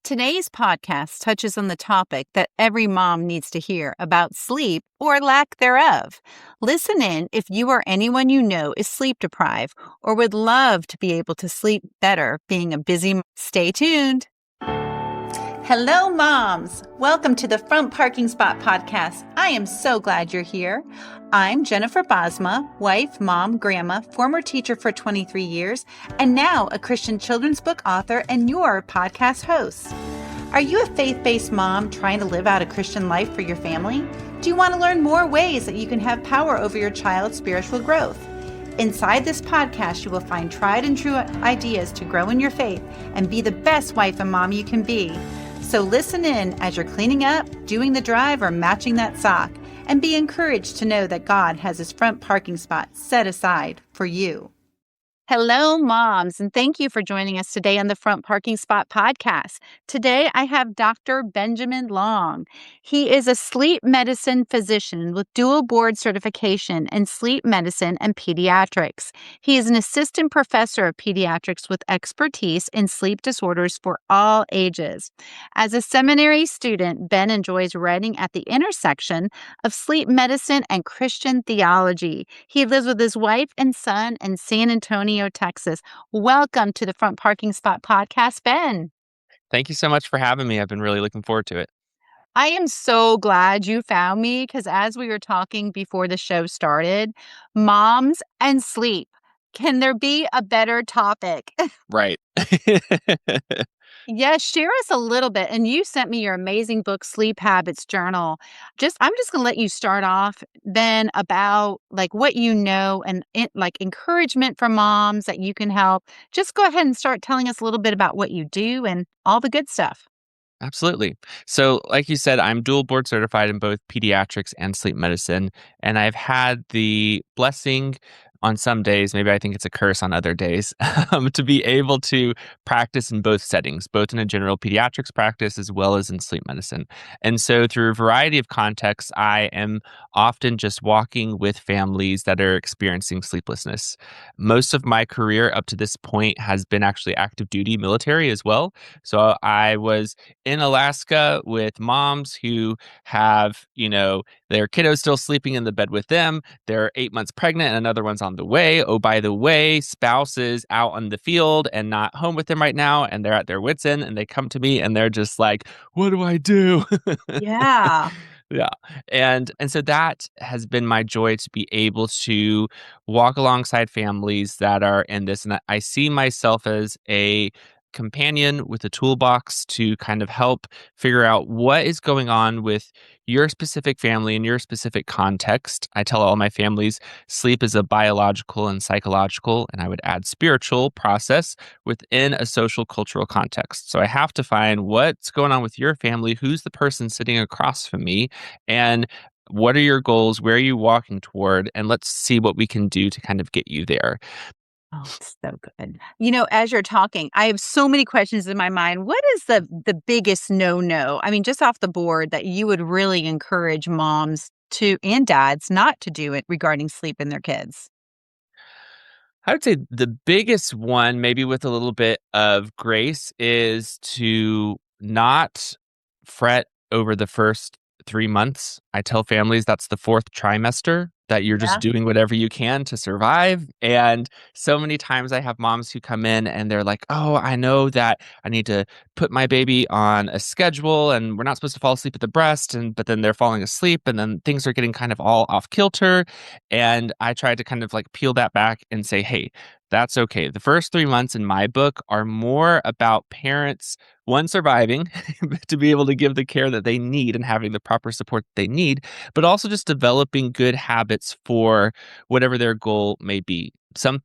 Today's podcast touches on the topic that every mom needs to hear about sleep or lack thereof. Listen in if you or anyone you know is sleep deprived or would love to be able to sleep better being a busy mom. Stay tuned. Hello, moms. Welcome to the Front Parking Spot podcast. I am so glad you're here. I'm Jennifer Bosma, wife, mom, grandma, former teacher for 23 years, and now a Christian children's book author and your podcast host. Are you a faith-based mom trying to live out a Christian life for your family? Do you want to learn more ways that you can have power over your child's spiritual growth? Inside this podcast, you will find tried and true ideas to grow in your faith and be the best wife and mom you can be. So listen in as you're cleaning up, doing the drive, or matching that sock, and be encouraged to know that God has his front parking spot set aside for you. Hello, moms, and thank you for joining us today on the Front Parking Spot podcast. Today, I have Dr. Benjamin Long. He is a sleep medicine physician with dual board certification in sleep medicine and pediatrics. He is an assistant professor of pediatrics with expertise in sleep disorders for all ages. As a seminary student, Ben enjoys writing at the intersection of sleep medicine and Christian theology. He lives with his wife and son in San Antonio, Texas. Welcome to the Front Parking Spot podcast, Ben. Thank you so much for having me. I've been really looking forward to it. I am so glad you found me because as we were talking before the show started, moms and sleep. Can there be a better topic? Right. Yes, share us a little bit. And you sent me your amazing book, Sleep Habits Journal. I'm just gonna let you start off then about like what you know and like encouragement for moms that you can help. Just go ahead and start telling us a little bit about what you do and all the good stuff. Absolutely. So, like you said, I'm dual board certified in both pediatrics and sleep medicine. And I've had the blessing on some days, maybe I think it's a curse on other days, to be able to practice in both settings, both in a general pediatrics practice as well as in sleep medicine. And so, through a variety of contexts, I am often just walking with families that are experiencing sleeplessness. Most of my career up to this point has been actually active duty military as well. So, I was in Alaska with moms who have, their kiddos still sleeping in the bed with them. They're 8 months pregnant and another one's on the way. Oh, by the way, spouse is out on the field and not home with them right now. And they're at their wits' end and they come to me and they're just like, what do I do? Yeah. Yeah. And so that has been my joy to be able to walk alongside families that are in this. And I see myself as a companion with a toolbox to kind of help figure out what is going on with your specific family and your specific context. I tell all my families sleep is a biological and psychological, and I would add spiritual process within a social cultural context. So I have to find what's going on with your family, who's the person sitting across from me, and what are your goals? Where are you walking toward? And let's see what we can do to kind of get you there. Oh, it's so good. As you're talking, I have so many questions in my mind. What is the biggest no-no? I mean, just off the board that you would really encourage moms to and dads not to do it regarding sleep in their kids? I would say the biggest one, maybe with a little bit of grace, is to not fret over the first 3 months. I tell families that's the fourth trimester, that you're just Yeah. doing whatever you can to survive. And so many times I have moms who come in and they're like, oh, I know that I need to put my baby on a schedule and we're not supposed to fall asleep at the breast. But then they're falling asleep and then things are getting kind of all off kilter. And I try to kind of like peel that back and say, hey, that's okay. The first 3 months in my book are more about parents, one, surviving to be able to give the care that they need and having the proper support that they need, but also just developing good habits for whatever their goal may be. Some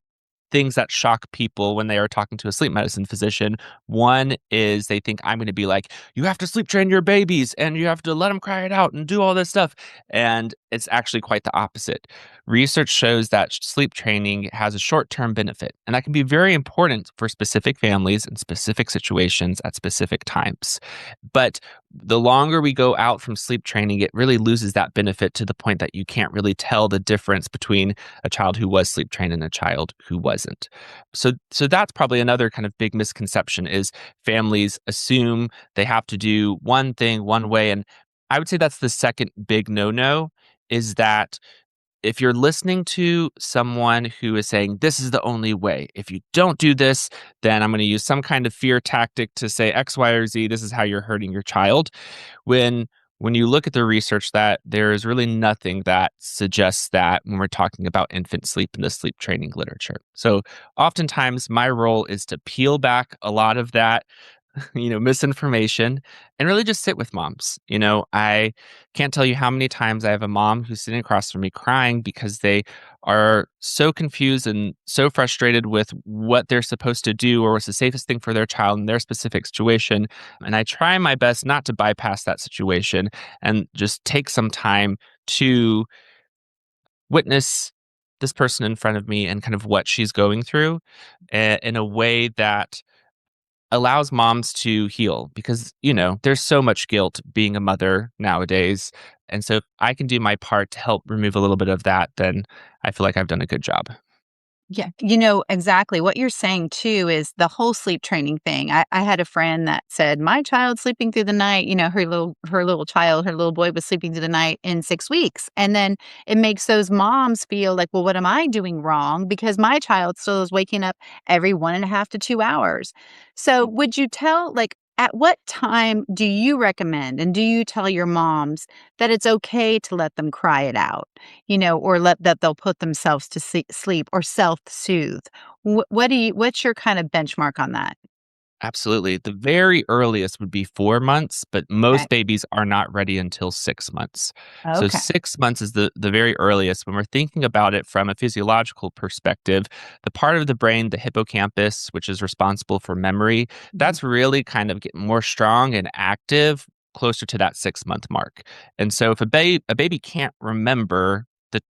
things that shock people when they are talking to a sleep medicine physician. One is they think I'm going to be like, you have to sleep train your babies and you have to let them cry it out and do all this stuff. And it's actually quite the opposite. research shows that sleep training has a short term benefit, and that can be very important for specific families and specific situations at specific times. But the longer we go out from sleep training, it really loses that benefit to the point that you can't really tell the difference between a child who was sleep trained and a child who wasn't. So that's probably another kind of big misconception is families assume they have to do one thing one way. And I would say that's the second big no-no is that if you're listening to someone who is saying, this is the only way, if you don't do this, then I'm going to use some kind of fear tactic to say X, Y, or Z, this is how you're hurting your child. When when you look at the research that there is really nothing that suggests that when we're talking about infant sleep in the sleep training literature. So oftentimes my role is to peel back a lot of that misinformation and really just sit with moms. I can't tell you how many times I have a mom who's sitting across from me crying because they are so confused and so frustrated with what they're supposed to do or what's the safest thing for their child in their specific situation. And I try my best not to bypass that situation and just take some time to witness this person in front of me and kind of what she's going through in a way that allows moms to heal because, there's so much guilt being a mother nowadays. And so if I can do my part to help remove a little bit of that, then I feel like I've done a good job. Yeah, exactly. What you're saying too is the whole sleep training thing. I had a friend that said, my child's sleeping through the night. Her little child, her little boy was sleeping through the night in 6 weeks. And then it makes those moms feel like, well, what am I doing wrong? Because my child still is waking up every 1.5 to 2 hours. So would you tell, like, at what time do you recommend and do you tell your moms that it's okay to let them cry it out? Or let that they'll put themselves to sleep or self-soothe. What's your kind of benchmark on that? Absolutely. The very earliest would be 4 months, but Okay. most babies are not ready until 6 months. So Okay. 6 months is the very earliest. When we're thinking about it from a physiological perspective, the part of the brain, the hippocampus, which is responsible for memory, Mhm. that's really kind of getting more strong and active closer to that 6-month mark. And so if a baby can't remember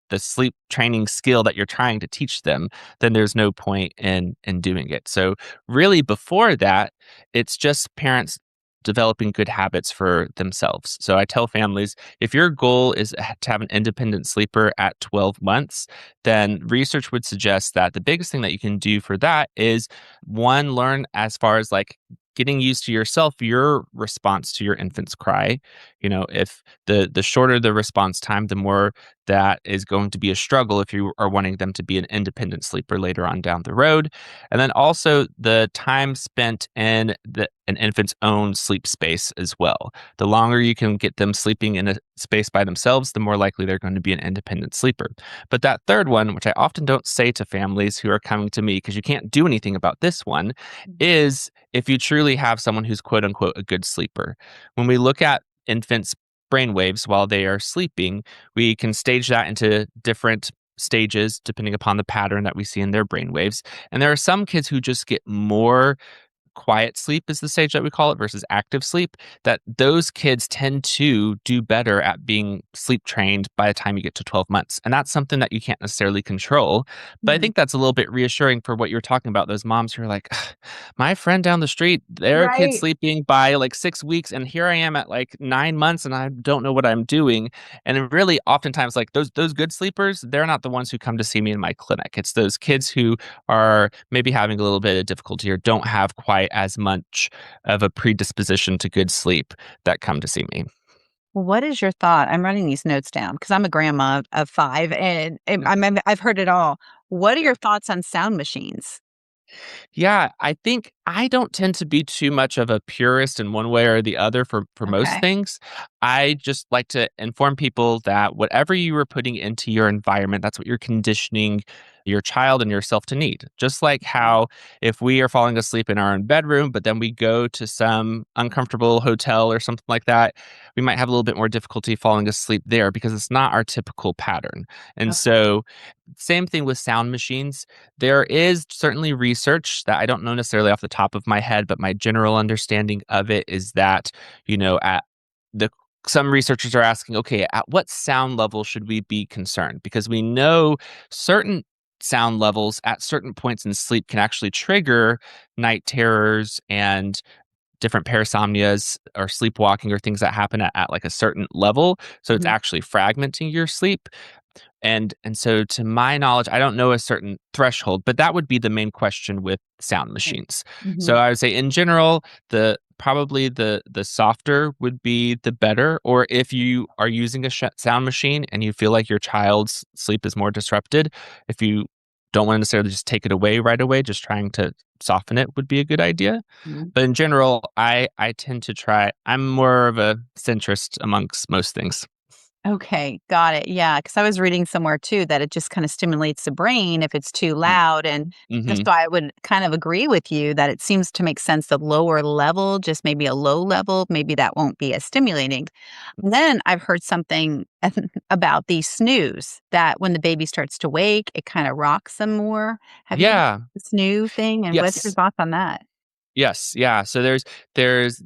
the sleep training skill that you're trying to teach them, then there's no point in doing it. So really before that, it's just parents developing good habits for themselves. So I tell families if your goal is to have an independent sleeper at 12 months, then research would suggest that the biggest thing that you can do for that is one, learn as far as like getting used to yourself, your response to your infant's cry. If the shorter the response time, the more that is going to be a struggle if you are wanting them to be an independent sleeper later on down the road. And then also the time spent in an infant's own sleep space as well. The longer you can get them sleeping in a space by themselves, the more likely they're going to be an independent sleeper. But that third one, which I often don't say to families who are coming to me because you can't do anything about this one, is if you truly have someone who's quote unquote a good sleeper. When we look at infants' brain waves while they are sleeping, we can stage that into different stages depending upon the pattern that we see in their brain waves. And there are some kids who just get more quiet sleep is the stage that we call it versus active sleep, that those kids tend to do better at being sleep trained by the time you get to 12 months. And that's something that you can't necessarily control. But I Mhm. think that's a little bit reassuring for what you're talking about. Those moms who are like, "Ugh, my friend down the street, their kid's Right. sleeping by like 6 weeks, and here I am at like 9 months and I don't know what I'm doing." And it really oftentimes like those good sleepers, they're not the ones who come to see me in my clinic. It's those kids who are maybe having a little bit of difficulty or don't have quite as much of a predisposition to good sleep that come to see me. Well, what is your thought? I'm writing these notes down because I'm a grandma of 5 and I've heard it all. What are your thoughts on sound machines? Yeah, I think I don't tend to be too much of a purist in one way or the other for most Okay. things. I just like to inform people that whatever you are putting into your environment, that's what you're conditioning your child and yourself to need. Just like Mhm. how if we are falling asleep in our own bedroom, but then we go to some uncomfortable hotel or something like that, we might have a little bit more difficulty falling asleep there because it's not our typical pattern. And Okay. so, same thing with sound machines. There is certainly research that I don't know necessarily off the top of my head, but my general understanding of it is that, at the some researchers are asking, okay, at what sound level should we be concerned? Because we know certain sound levels at certain points in sleep can actually trigger night terrors and different parasomnias or sleepwalking or things that happen at like a certain level. So it's Mhm. actually fragmenting your sleep. And so to my knowledge, I don't know a certain threshold, but that would be the main question with sound Right. machines. So Mhm. I would say in general, the softer would be the better. Or if you are using a sound machine and you feel like your child's sleep is more disrupted, if you don't want to necessarily just take it away right away, just trying to soften it would be a good idea. Mhm. But in general, I tend to try. I'm more of a centrist amongst most things. Okay, got it. Yeah, because I was reading somewhere too that it just kind of stimulates the brain if it's too Mm, loud. And just mhm. so I would kind of agree with you that it seems to make sense the lower level, just maybe a low level, maybe that won't be as stimulating. And then I've heard something about the snooze that when the baby starts to wake, it kind of rocks them more. Have you heard Yeah. the snooze thing? And what's your Yes. thoughts on that? Yes, yeah, so there's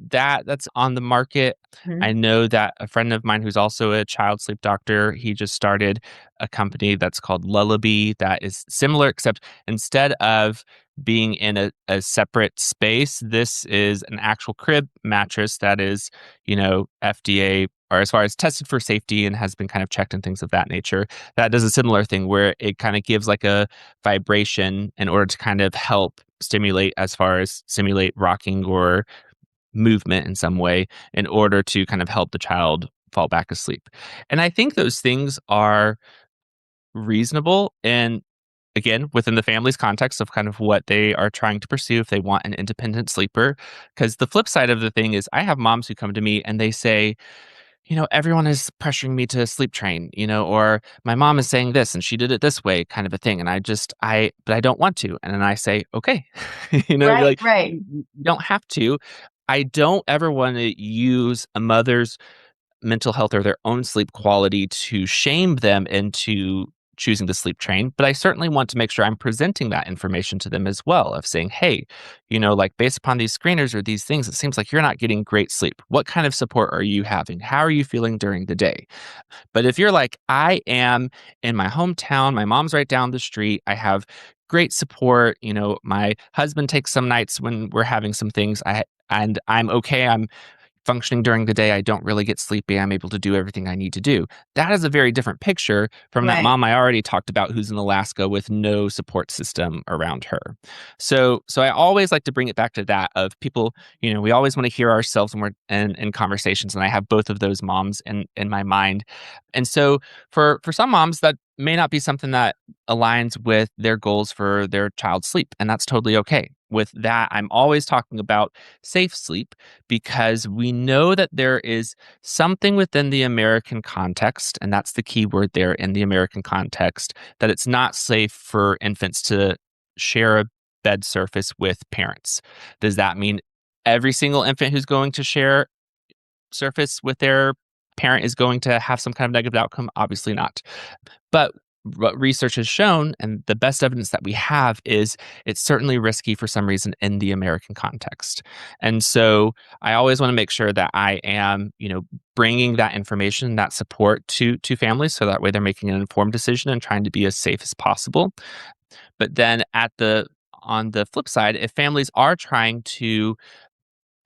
that's on the market. Mhm. I know that a friend of mine who's also a child sleep doctor, he just started a company that's called Lullaby that is similar, except instead of being in a separate space, this is an actual crib mattress that is, FDA or as far as tested for safety and has been kind of checked and things of that nature. That does a similar thing where it kind of gives like a vibration in order to kind of help stimulate as far as simulate rocking or movement in some way in order to kind of help the child fall back asleep. And I think those things are reasonable and again within the family's context of kind of what they are trying to pursue if they want an independent sleeper. Because the flip side of the thing is I have moms who come to me and they say, everyone is pressuring me to sleep train, or my mom is saying this and she did it this way, kind of a thing. And but I don't want to. And then I say, okay, be Right, like, right. you don't have to. I don't ever want to use a mother's mental health or their own sleep quality to shame them into choosing the sleep train, but I certainly want to make sure I'm presenting that information to them as well of saying, hey, like based upon these screeners or these things, it seems like you're not getting great sleep. What kind of support are you having? How are you feeling during the day? But if you're like, I am in my hometown, my mom's right down the street, I have great support, my husband takes some nights when we're having some things and I'm okay. I'm functioning during the day. I don't really get sleepy. I'm able to do everything I need to do. That is a very different picture from that Right. mom I already talked about who's in Alaska with no support system around her. So I always like to bring it back to that of people, we always want to hear ourselves when we're in conversations. And I have both of those moms in my mind. And so for some moms, that may not be something that aligns with their goals for their child's sleep. And that's totally okay. With that, I'm always talking about safe sleep because we know that there is something within the American context, and that's the key word there in the American context, that it's not safe for infants to share a bed surface with parents. Does that mean every single infant who's going to share surface with their parent is going to have some kind of negative outcome? Obviously not. But what research has shown, and the best evidence that we have, is it's certainly risky for some reason in the American context. And so I always want to make sure that I am, bringing that information, that support to families, so that way they're making an informed decision and trying to be as safe as possible. But then on the flip side, if families are trying to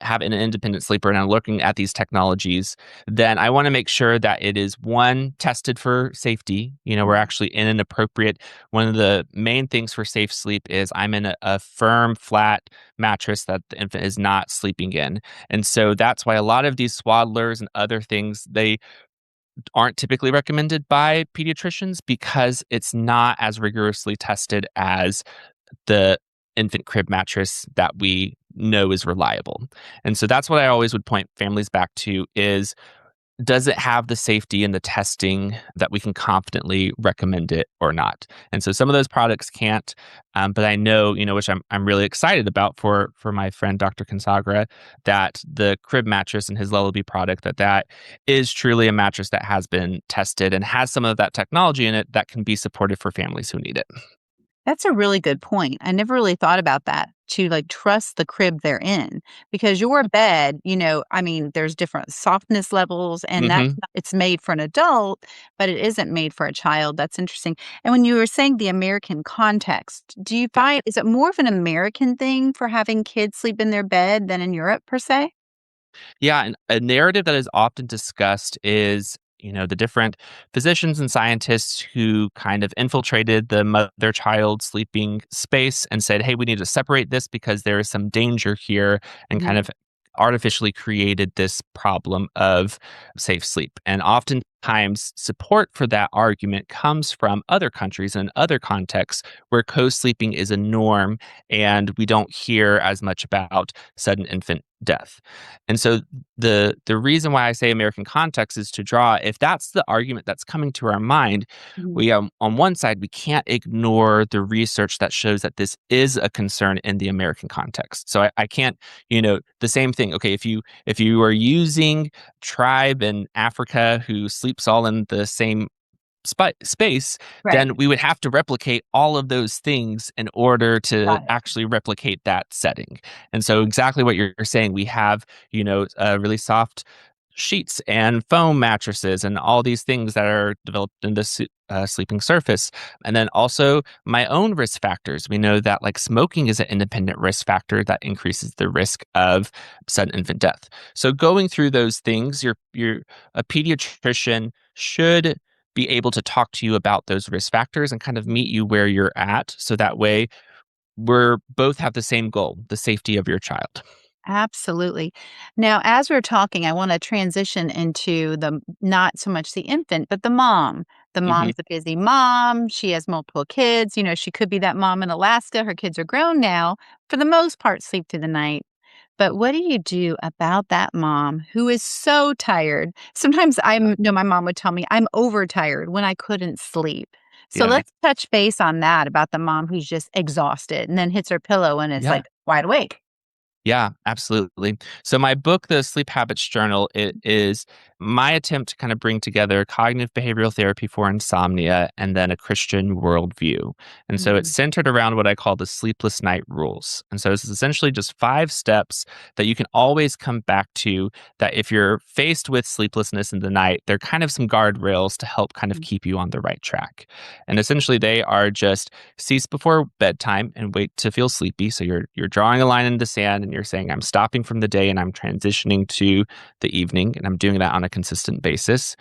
have an independent sleeper and I'm looking at these technologies, then I want to make sure that it is one tested for safety. We're Mhm. actually in an appropriate. One of the main things for safe sleep is I'm in a firm, flat mattress that the infant is not sleeping in. And so that's why a lot of these swaddlers and other things, they aren't typically recommended by pediatricians because it's not as rigorously tested as the infant crib mattress that we know is reliable. And so that's what I always would point families back to is, does it have the safety and the testing that we can confidently recommend it or not? And so some of those products can't, but I know, which I'm really excited about for my friend Dr. Consagra, that the crib mattress and his Lullaby product, that is truly a mattress that has been tested and has some of that technology in it that can be supportive for families who need it. That's a really good point. I never really thought about that, to like trust the crib they're in, because your bed, I mean, there's different softness levels, and Mhm. it's made for an adult, but it isn't made for a child. That's interesting. And when you were saying the American context, do you Yeah. find, is it more of an American thing for having kids sleep in their bed than in Europe per se? Yeah, and a narrative that is often discussed is, the different physicians and scientists who kind of infiltrated the mother-child sleeping space and said, "Hey, we need to separate this because there is some danger here," and kind Mhm. of artificially created this problem of safe sleep. And oftentimes, support for that argument comes from other countries and other contexts where co-sleeping is a norm, and we don't hear as much about sudden infant death. And so the reason why I say American context is to draw, if that's the argument that's coming to our mind, Mhm. we on one side we can't ignore the research that shows that this is a concern in the American context. So I can't, the same thing. Okay, if you are using tribe in Africa who sleeps all in the same space, Right. then we would have to replicate all of those things in order to Got it. actually replicate that setting. And so, exactly what you're saying, we have, really soft sheets and foam mattresses and all these things that are developed in the sleeping surface. And then also my own risk factors. We know that like smoking is an independent risk factor that increases the risk of sudden infant death. So going through those things, you're a pediatrician should be able to talk to you about those risk factors and kind of meet you where you're at. So that way we're both have the same goal, the safety of your child. Absolutely. Now, as we're talking, I want to transition into the not so much the infant, but the mom. The Hmm. mom's a busy mom. She has multiple kids. She could be that mom in Alaska. Her kids are grown now, for the most part, sleep through the night. But what do you do about that mom who is so tired? Sometimes my mom would tell me I'm overtired when I couldn't sleep. So Yeah. let's touch base on that, about the mom who's just exhausted and then hits her pillow and is Yeah. like wide awake. Yeah, absolutely. So my book, The Sleep Habits Journal, it is my attempt to kind of bring together cognitive behavioral therapy for insomnia and then a Christian worldview. And so it's Mhm. centered around what I call the sleepless night rules. And so it's essentially just 5 steps that you can always come back to, that if you're faced with sleeplessness in the night, they're kind of some guardrails to help kind of keep you on the right track. And essentially they are just cease before bedtime and wait to feel sleepy. So you're drawing a line in the sand and you're saying, I'm stopping from the day and I'm transitioning to the evening, and I'm doing that on a consistent basis.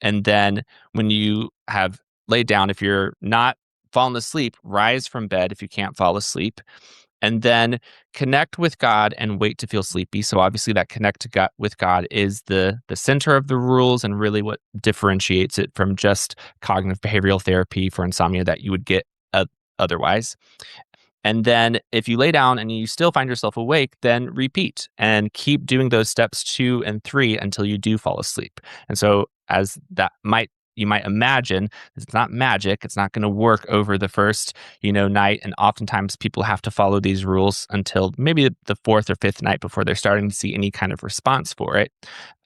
And then when you have laid down, if you're not fallen asleep, rise from bed if you can't fall asleep. And then connect with God and wait to feel sleepy. So obviously that connect to God with God is the center of the rules and really what differentiates it from just cognitive behavioral therapy for insomnia that you would get otherwise. And then if you lay down and you still find yourself awake, then repeat and keep doing those steps 2 and 3 until you do fall asleep. And so, as you might imagine, it's not magic. It's not going to work over the first, night. And oftentimes people have to follow these rules until maybe the fourth or fifth night before they're starting to see any kind of response for it.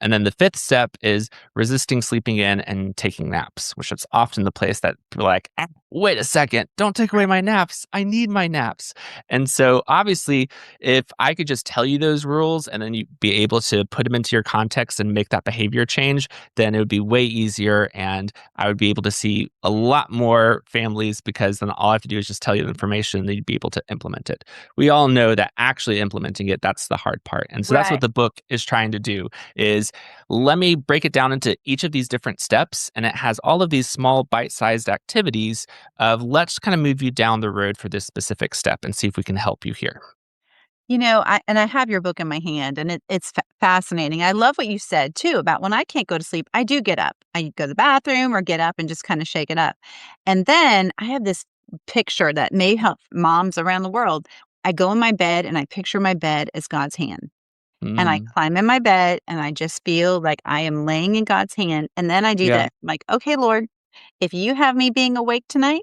And then the fifth step is resisting sleeping in and taking naps, which is often the place that people are like, "Ah, wait a second, don't take away my naps. I need my naps." And so obviously, if I could just tell you those rules and then you be able to put them into your context and make that behavior change, then it would be way easier. And I would be able to see a lot more families, because then all I have to do is just tell you the information and you'd be able to implement it. We all know that actually implementing it, that's the hard part. And so that's what Right. the book is trying to do, is let me break it down into each of these different steps. And it has all of these small bite-sized activities of, let's kind of move you down the road for this specific step and see if we can help you here. I have your book in my hand, and it's fascinating. I love what you said too about when I can't go to sleep, I do get up. I go to the bathroom or get up and just kind of shake it up. And then I have this picture that may help moms around the world. I go in my bed and I picture my bed as God's hand. And I Mm, climb in my bed and I just feel like I am laying in God's hand. And then I do yeah, this. I'm like, okay, Lord, if you have me being awake tonight,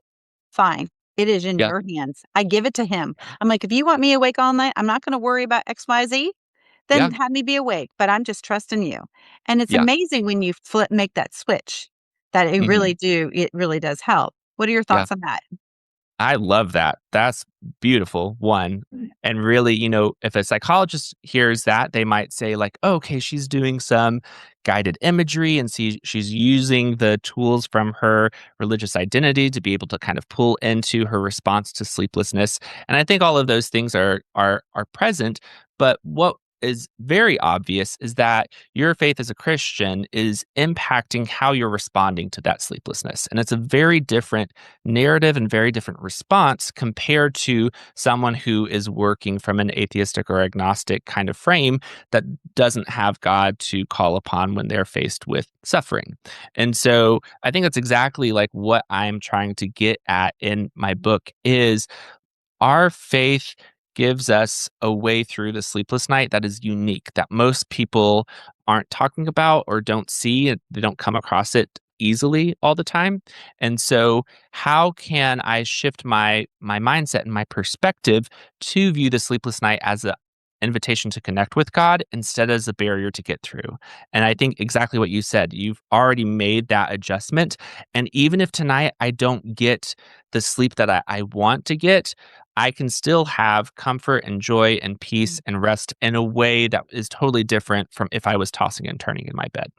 fine. It is in yeah, your hands. I give it to him. I'm like, if you want me awake all night, I'm not going to worry about XYZ, yeah, then have me be awake, but I'm just trusting you. And it's yeah. amazing when you make that switch, that Mhm, it really does help. What are your yeah. thoughts on that? I love that. That's beautiful, one. And really, if a psychologist hears that, they might say, like, oh, okay, she's doing some guided imagery and she's using the tools from her religious identity to be able to kind of pull into her response to sleeplessness. And I think all of those things are present. But what is very obvious is that your faith as a Christian is impacting how you're responding to that sleeplessness. And it's a very different narrative and very different response compared to someone who is working from an atheistic or agnostic kind of frame that doesn't have God to call upon when they're faced with suffering. And so I think that's exactly like what I'm trying to get at in my book is our faith gives us a way through the sleepless night that is unique, that most people aren't talking about or don't see. They don't come across it easily all the time. And so how can I shift my mindset and my perspective to view the sleepless night as an invitation to connect with God instead as a barrier to get through? And I think exactly what you said, you've already made that adjustment. And even if tonight I don't get the sleep that I want to get, I can still have comfort and joy and peace and rest in a way that is totally different from if I was tossing and turning in my bed.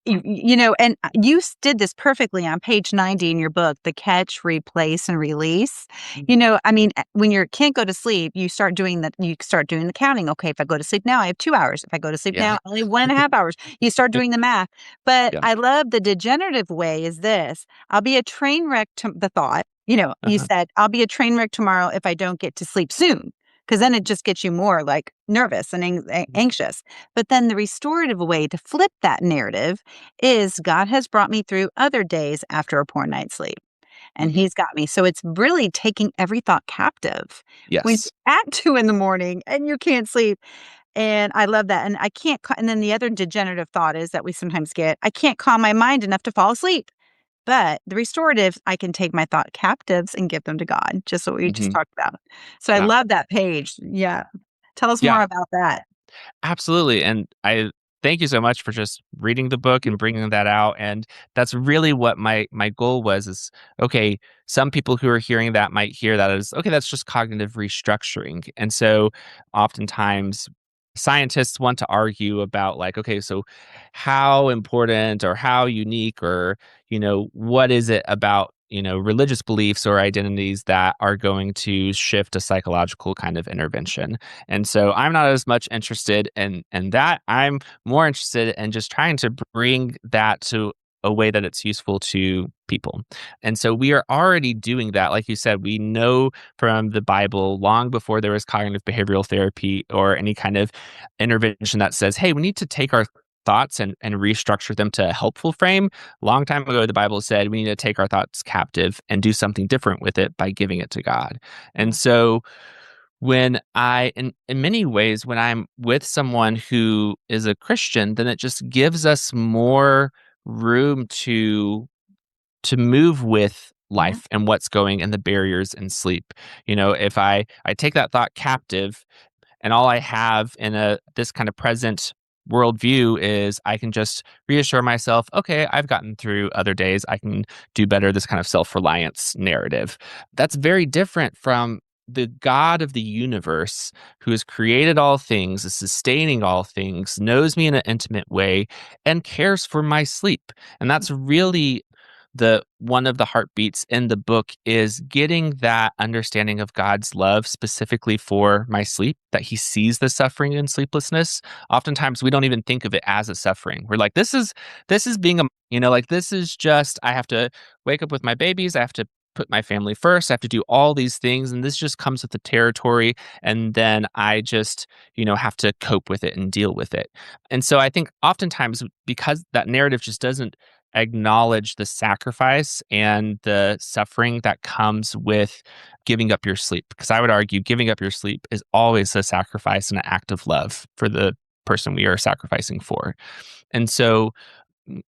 And did this perfectly on page 90 in your book, The Catch, Replace, and Release. Mhm. I mean, when you can't go to sleep, you start doing the counting. Okay, if I go to sleep now, I have 2 hours. If I go to sleep Yeah. now, only 1.5 hours. You start doing the math. But Yeah. I love the degenerative way is this. I'll be a train wreck to the thought. You Uh-huh. said, I'll be a train wreck tomorrow if I don't get to sleep soon. Because then it just gets you more like nervous and Mhm. anxious. But then the restorative way to flip that narrative is God has brought me through other days after a poor night's sleep, and Mhm. He's got me. So it's really taking every thought captive when Yes. at 2 in the morning and you can't sleep. And I love that. And I can't, and then the other degenerative thought is that we sometimes get, I can't calm my mind enough to fall asleep. But the restorative, I can take my thought captives and give them to God, just what we just Mhm. talked about. So I Yeah. love that page. Yeah. Tell us more Yeah. about that. Absolutely, and I thank you so much for just reading the book and bringing that out, and that's really what my goal was is, okay, some people who are hearing that might hear that as, okay, that's just cognitive restructuring, and so oftentimes scientists want to argue about like, okay, so how important or how unique or, what is it about, religious beliefs or identities that are going to shift a psychological kind of intervention. And so I'm not as much interested in that. I'm more interested in just trying to bring that to a way that it's useful to people. And so we are already doing that. Like you said, we know from the Bible long before there was cognitive behavioral therapy or any kind of intervention that says, hey, we need to take our thoughts and restructure them to a helpful frame. Long time ago, the Bible said we need to take our thoughts captive and do something different with it by giving it to God. And so when in many ways, when I'm with someone who is a Christian, then it just gives us more room to move with Mhm. life and what's going and the barriers in sleep. If I take that thought captive and all I have in a this kind of present worldview is I can just reassure myself, okay, I've gotten through other days. I can do better, this kind of self-reliance narrative. That's very different from the God of the universe who has created all things, is sustaining all things, knows me in an intimate way, and cares for my sleep. And that's really the one of the heartbeats in the book is getting that understanding of God's love specifically for my sleep, that he sees the suffering and sleeplessness. Oftentimes we don't even think of it as a suffering. We're like, this is being a, like this is just I have to wake up with my babies, I have to put my family first, I have to do all these things, and this just comes with the territory. And then I just, have to cope with it and deal with it. And so I think oftentimes because that narrative just doesn't acknowledge the sacrifice and the suffering that comes with giving up your sleep. Because I would argue giving up your sleep is always a sacrifice and an act of love for the person we are sacrificing for. And so,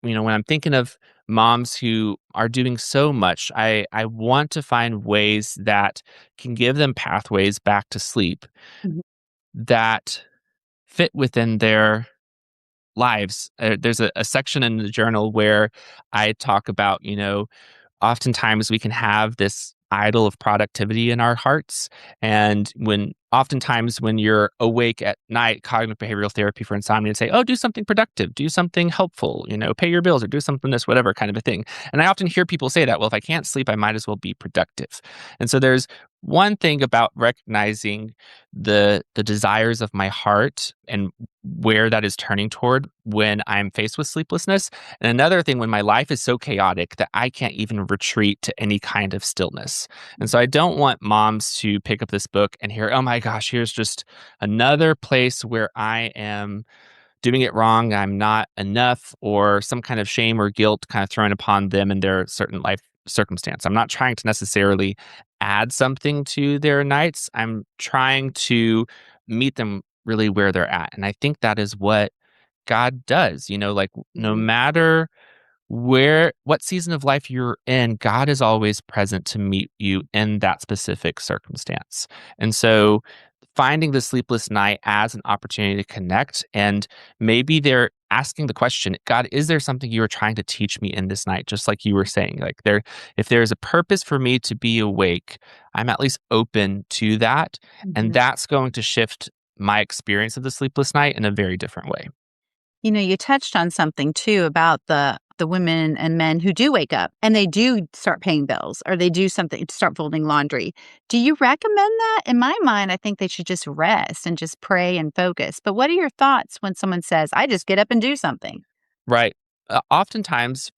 when I'm thinking of moms who are doing so much, I want to find ways that can give them pathways back to sleep Mhm. that fit within their lives. There's a section in the journal where I talk about, oftentimes we can have this idol of productivity in our hearts. And when oftentimes when you're awake at night, cognitive behavioral therapy for insomnia and say, oh, do something productive, do something helpful, pay your bills or do something this, whatever kind of a thing. And I often hear people say that, well, if I can't sleep, I might as well be productive. And so there's one thing about recognizing the desires of my heart and where that is turning toward when I'm faced with sleeplessness. And another thing when my life is so chaotic that I can't even retreat to any kind of stillness. And so I don't want moms to pick up this book and hear, oh my gosh, here's just another place where I am doing it wrong, I'm not enough, or some kind of shame or guilt kind of thrown upon them in their certain life circumstance. I'm not trying to necessarily add something to their nights. I'm trying to meet them really where they're at. And I think that is what God does, like no Mhm. matter what season of life you're in, God is always present to meet you in that specific circumstance. And so finding the sleepless night as an opportunity to connect, and maybe they're asking the question, God, is there something you are trying to teach me in this night? Just like you were saying, like if there's a purpose for me to be awake, I'm at least open to that. And Mhm. that's going to shift my experience of the sleepless night in a very different way. You touched on something too about the women and men who do wake up and they do start paying bills or they do something start folding laundry. Do you recommend that? In my mind, I think they should just rest and just pray and focus. But what are your thoughts when someone says, "I just get up and do something?" Right. Oftentimes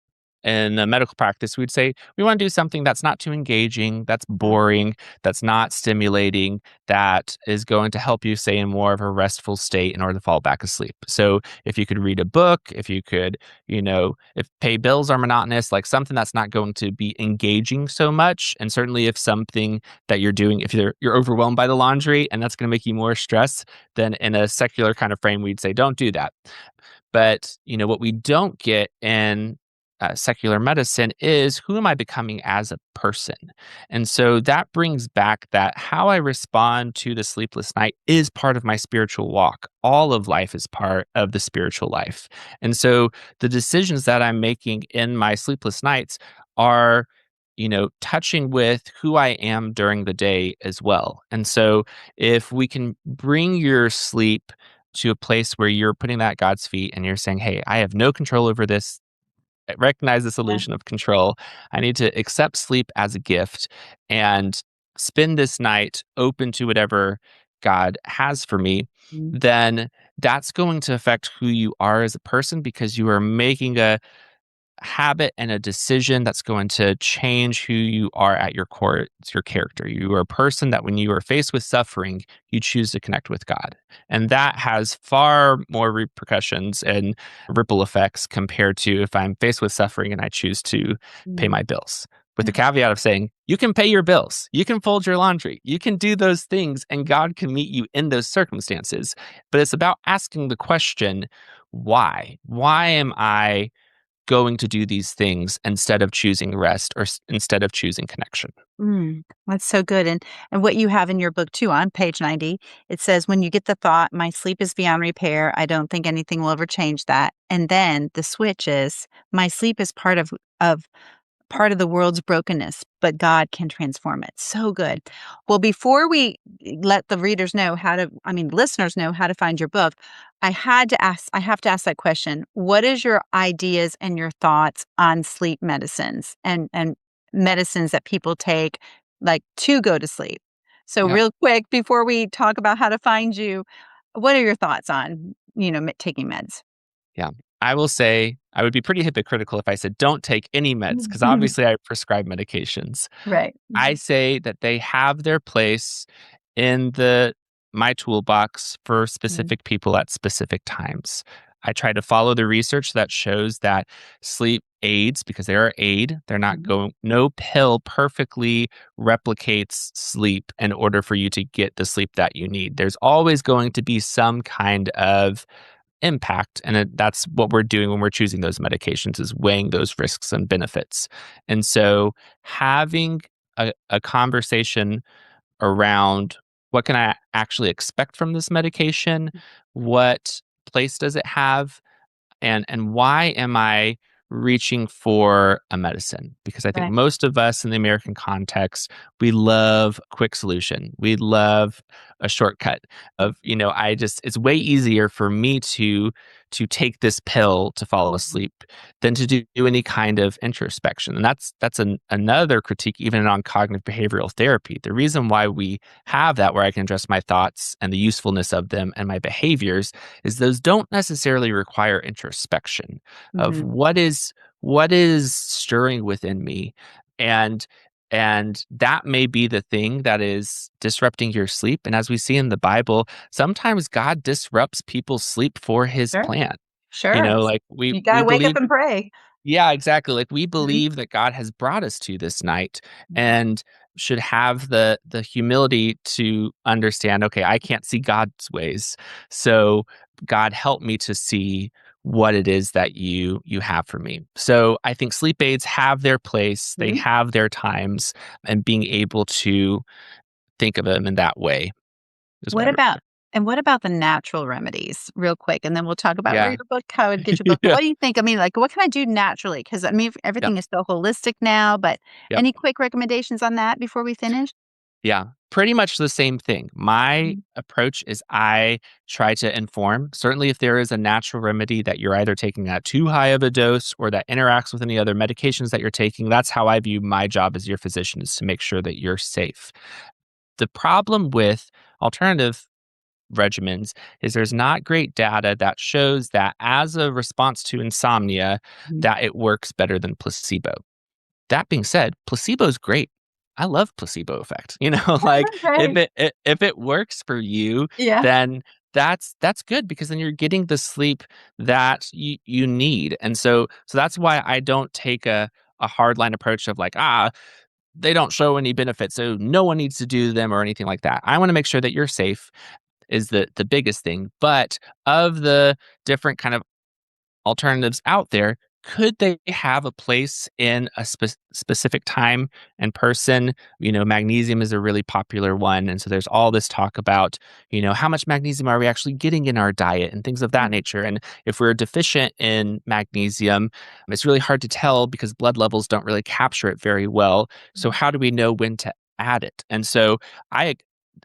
in a medical practice, we'd say we want to do something that's not too engaging, that's Mhm. boring, that's not stimulating, that is going to help you stay in more of a restful state in order to fall back asleep. So if you could read a book, if you could, if pay bills are monotonous, like something that's not going to be engaging so much. And certainly if something that you're doing, if you're overwhelmed by the laundry and that's going to make you more stressed, then in a secular kind of frame, we'd say, don't do that. But, what we don't get in secular medicine is who am I becoming as a person? And so that brings back that how I respond to the sleepless night is part of my spiritual walk. All of life is part of the spiritual life. And so the decisions that I'm making in my sleepless nights are touching with who I am during the day as well. And so if we can bring your sleep to a place where you're putting that at God's feet and you're saying, hey, I have no control over this. I recognize this Yeah. illusion of control. I need to accept sleep as a gift and spend this night open to whatever God has for me. Mhm. Then that's going to affect who you are as a person because you are making a habit and a decision that's going to change who you are at your core. It's your character. You are a person that when you are faced with suffering, you choose to connect with God. And that has far more repercussions and ripple effects compared to if I'm faced with suffering and I choose to pay Mhm. my bills. With the caveat of saying, you can pay your bills, you can fold your laundry, you can do those things, and God can meet you in those circumstances. But it's about asking the question, why? Why am I going to do these things instead of choosing rest or instead of choosing connection? That's so good, and what you have in your book too on page 90, it says, "When you get the thought, 'My sleep is beyond repair, I don't think anything will ever change that.' And then the switch is, 'My sleep is part of the world's brokenness, but God can transform it.'" So good. Well, before we let the readers know listeners know how to find your book, I have to ask that question. What is your ideas and your thoughts on sleep medicines and medicines that people take like to go to sleep? So Yeah. real quick before we talk about how to find you, what are your thoughts on, taking meds? Yeah. I will say I would be pretty hypocritical if I said don't take any meds because obviously I prescribe medications. Right. I say that they have their place in the my toolbox for Mhm. specific people at specific times. I try to follow the research that shows that sleep aids because they're aid. They're not Mhm. going no pill perfectly replicates sleep in order for you to get the sleep that you need. There's always going to be some kind of impact and that's what we're doing when we're choosing those medications is weighing those risks and benefits. And so having a conversation around what can I actually expect from this medication, what place does it have, and why am I reaching for a medicine because I think Right. most of us in the American context, we love a quick solution. We love a shortcut of, it's way easier for me to take this pill to fall Mhm. asleep than to do any kind of introspection. And that's another critique even on cognitive behavioral therapy. The reason why we have that where I can address my thoughts and the usefulness of them and my behaviors is those don't necessarily require introspection of Mhm. what is stirring within me, and that may be the thing that is disrupting your sleep. And as we see in the Bible, sometimes God disrupts people's sleep for his Sure. plan. Sure. Like we You we gotta wake up believe. and pray. Yeah, exactly. Like we Mhm. believe that God has brought us to this night Mhm. and should have the humility to understand, okay, I can't see God's ways. So God help me to see what it is that you have for me. So I think sleep aids have their place, they Mhm. have their times, and being able to think of them in that way is what What I would about recommend. what about the natural remedies real quick, and then we'll talk about where Yeah. your book how to get your book, but Yeah. what do you think? I mean, like, what can I do naturally? Because I mean, Yep. everything is so holistic now, but Yep. any quick recommendations on that before we finish? Yeah, pretty much the same thing. My Mhm. approach is I try to inform. Certainly, if there is a natural remedy that you're either taking at too high of a dose or that interacts with any other medications that you're taking, that's how I view my job as your physician is to make sure that you're safe. The problem with alternative regimens is there's not great data that shows that as a response to insomnia Mhm. that it works better than placebo. That being said, placebo is great. I love placebo effect. Like if Right. it works for you, Yeah. then that's good because then you're getting the sleep that you need. And so that's why I don't take a hardline approach of like, they don't show any benefit, so no one needs to do them or anything like that. I want to make sure that you're safe is the biggest thing. But of the different kind of alternatives out there, could they have a place in a specific time and person? Magnesium is a really popular one. And so there's all this talk about, how much magnesium are we actually getting in our diet and things of that Mm. nature. And if we're deficient in magnesium, it's really hard to tell because blood levels don't really capture it very well. So how do we know when to add it? And so I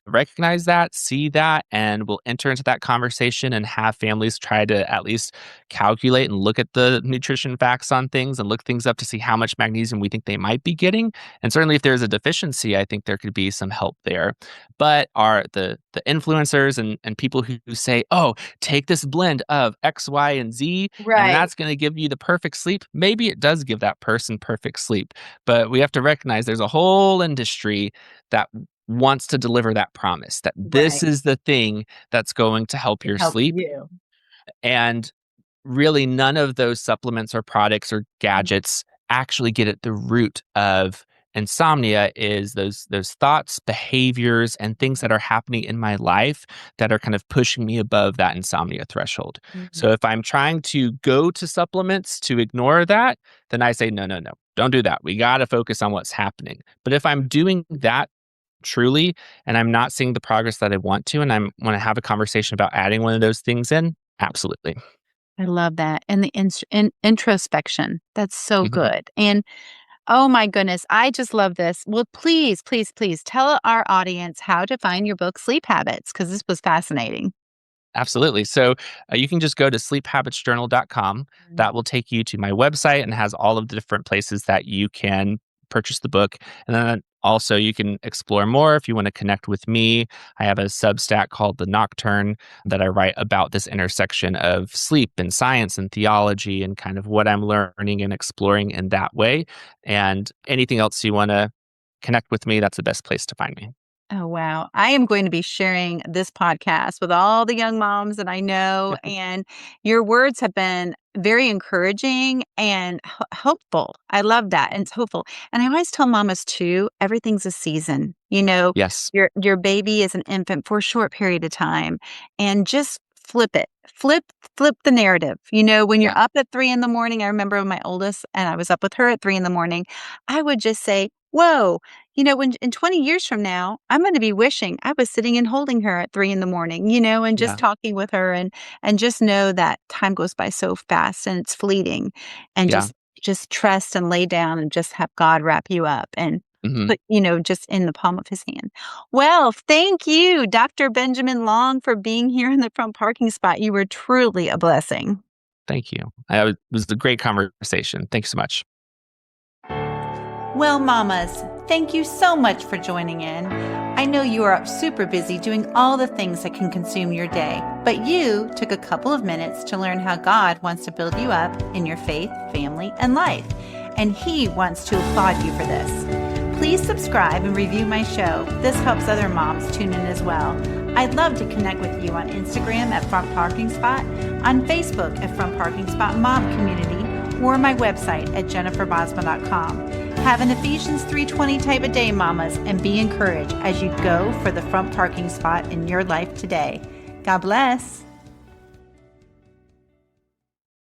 recognize that, see that, and will enter into that conversation and have families try to at least calculate and look at the nutrition facts on things and look things up to see how much magnesium we think they might be getting. And certainly if there's a deficiency, I think there could be some help there. But are the influencers and people who say, "Oh, take this blend of X, Y, and Z, and Right. that's going to give you the perfect sleep." Maybe it does give that person perfect sleep, but we have to recognize there's a whole industry that wants to deliver that promise that this Right. is the thing that's going to help To your help sleep. you. And really, none of those supplements or products or Mhm. gadgets actually get at the root of insomnia is those thoughts, behaviors, and things that are happening in my life that are kind of pushing me above that insomnia threshold. Mhm. So if I'm trying to go to supplements to ignore that, then I say no, no, no. Don't do that. We got to focus on what's happening. But if I'm doing that truly and I'm not seeing the progress that I want to and I want to have a conversation about adding one of those things in, absolutely. I love that, and the introspection, that's so Mhm. good, and oh my goodness, I just love this. Well, please, please, please tell our audience how to find your book, Sleep Habits, because this was fascinating. Absolutely. So you can just go to sleephabitsjournal.com. Mhm. That will take you to my website and has all of the different places that you can purchase the book. And then also you can explore more if you want to connect with me. I have a Substack called The Nocturne that I write about this intersection of sleep and science and theology and kind of what I'm learning and exploring in that way. And anything else you want to connect with me, that's the best place to find me. Oh, wow. I am going to be sharing this podcast with all the young moms that I know, and your words have been very encouraging and hopeful. I love that. And it's hopeful. And I always tell mamas too, everything's a season. Yes. Your baby is an infant for a short period of time and just flip it. Flip the narrative. When you're Yeah. up at 3 in the morning, I remember when my oldest and I was up with her at 3 in the morning, I would just say, whoa, when in 20 years from now, I'm gonna be wishing I was sitting and holding her at 3 in the morning, and just Yeah. talking with her and just know that time goes by so fast and it's fleeting and Yeah. just just trust and lay down and just have God wrap you up and Mhm. put, just in the palm of his hand. Well, thank you, Dr. Benjamin Long, for being here in the front parking spot. You were truly a blessing. Thank you. It was a great conversation. Thanks so much. Well, mamas, thank you so much for joining in. I know you are super busy doing all the things that can consume your day, but you took a couple of minutes to learn how God wants to build you up in your faith, family, and life, and He wants to applaud you for this. Please subscribe and review my show. This helps other moms tune in as well. I'd love to connect with you on Instagram at Front Parking Spot, on Facebook at Front Parking Spot Mom Community, or my website at jenniferbosma.com. Have an Ephesians 3:20 type of day, mamas, and be encouraged as you go for the front parking spot in your life today. God bless.